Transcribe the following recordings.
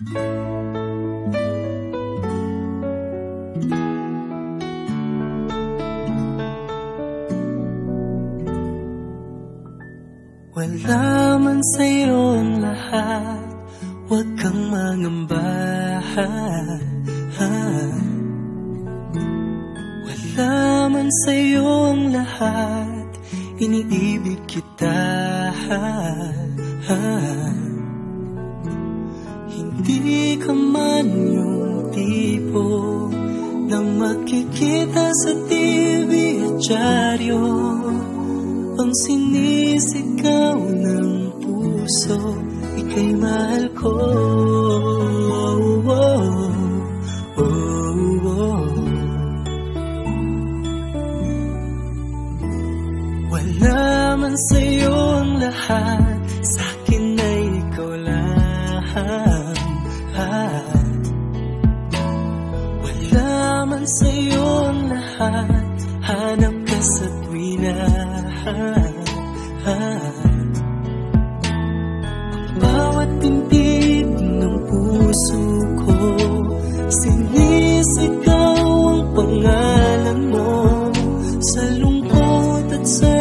Wala man sa'yo ang lahat, huwag kang mangamba. Wala man sa'yo ang lahat, iniibig kita. Hindi ka man yung tipo na makikita sa TV at dyaryo, ang sinisigaw ng puso, ika'y mahal ko. Wala man sa'yo ang lahat, sa'kin ay ikaw lang. Wala man sa'yo ang lahat, hanap ka sa tuwina. Bawat tintig ng puso ko, sinisigaw ang pangalan mo. Sa lungkot at sa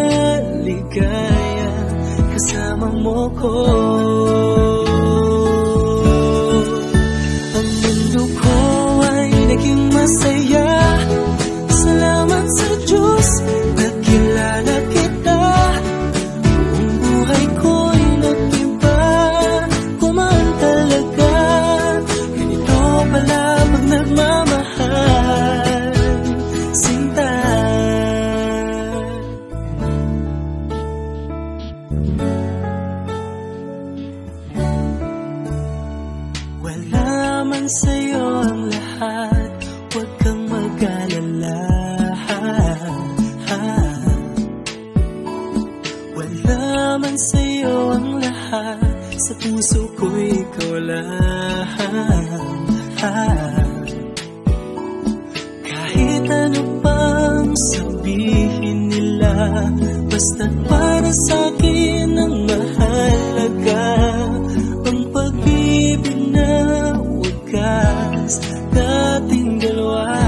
ligaya, kasama mo ko. Ang mundo ko ay naging masaya, salamat sa Diyos, nakilala kita. Ang buhay ko'y nag-iba, kumaan talaga. Ganito pala pag nagmamahal, sinta. Wala man sa'yo ang lahat, huwag kang mag-alala. Wala man sa'yo ang lahat, sa puso ko ikaw lang. Kahit ano pang sabihin nila, basta't para sa'kin ang mahalaga, ang pag-ibig na wagas, dating dalawa.